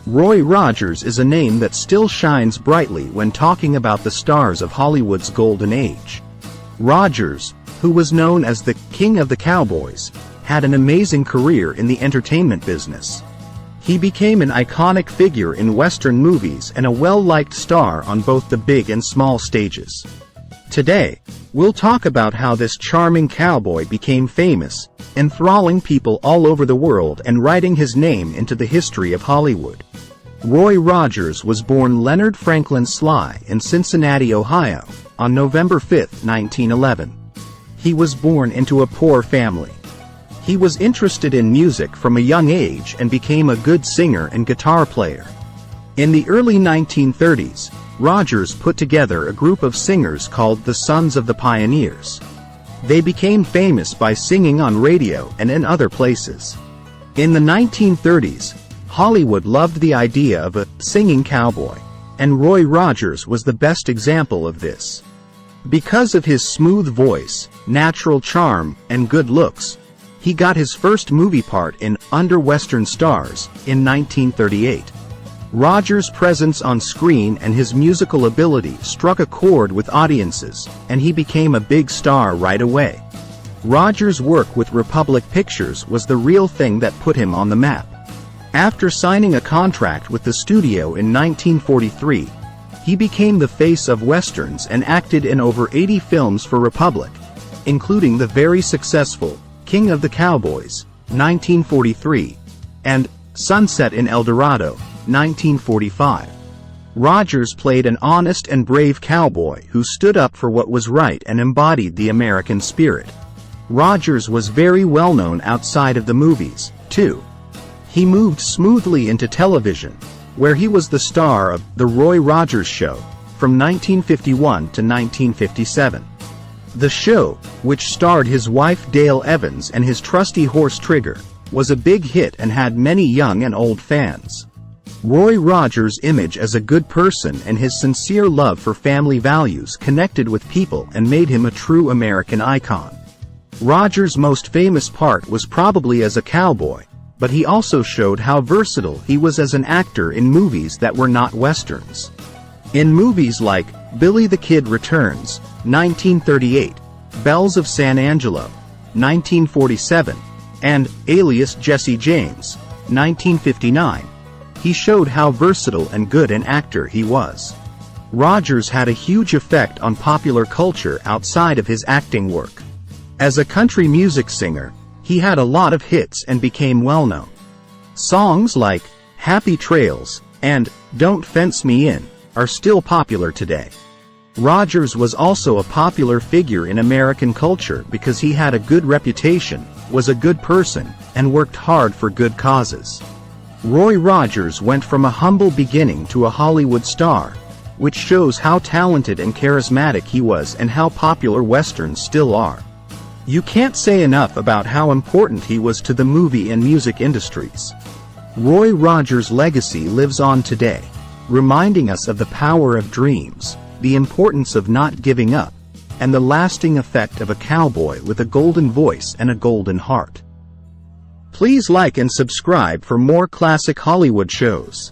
Roy Rogers is a name that still shines brightly when talking about the stars of Hollywood's golden age. Rogers, who was known as the King of the Cowboys, had an amazing career in the entertainment business. He became an iconic figure in Western movies and a well-liked star on both the big and small stages. Today, we'll talk about how this charming cowboy became famous, enthralling people all over the world and writing his name into the history of Hollywood. Roy Rogers was born Leonard Franklin Sly in Cincinnati, Ohio, on November 5, 1911. He was born into a poor family. He was interested in music from a young age and became a good singer and guitar player. In the early 1930s, Rogers put together a group of singers called the Sons of the Pioneers. They became famous by singing on radio and in other places. In the 1930s, Hollywood loved the idea of a singing cowboy, and Roy Rogers was the best example of this. Because of his smooth voice, natural charm, and good looks, he got his first movie part in Under Western Stars in 1938. Rogers' presence on screen and his musical ability struck a chord with audiences, and he became a big star right away. Rogers' work with Republic Pictures was the real thing that put him on the map. After signing a contract with the studio in 1943, he became the face of westerns and acted in over 80 films for Republic, including the very successful King of the Cowboys, 1943, and Sunset in El Dorado, 1945. Rogers played an honest and brave cowboy who stood up for what was right and embodied the American spirit. Rogers was very well known outside of the movies, too. He moved smoothly into television, where he was the star of The Roy Rogers Show, from 1951 to 1957. The show, which starred his wife Dale Evans and his trusty horse Trigger, was a big hit and had many young and old fans. Roy Rogers' image as a good person and his sincere love for family values connected with people and made him a true American icon. Rogers' most famous part was probably as a cowboy, but he also showed how versatile he was as an actor in movies that were not westerns. In movies like Billy the Kid Returns, 1938, Bells of San Angelo, 1947, and Alias Jesse James, 1959, he showed how versatile and good an actor he was. Rogers had a huge effect on popular culture outside of his acting work. As a country music singer, he had a lot of hits and became well-known. Songs like Happy Trails and Don't Fence Me In are still popular today. Rogers was also a popular figure in American culture because he had a good reputation, was a good person, and worked hard for good causes. Roy Rogers went from a humble beginning to a Hollywood star, which shows how talented and charismatic he was and how popular westerns still are. You can't say enough about how important he was to the movie and music industries. Roy Rogers' legacy lives on today, reminding us of the power of dreams, the importance of not giving up, and the lasting effect of a cowboy with a golden voice and a golden heart. Please like and subscribe for more classic Hollywood shows.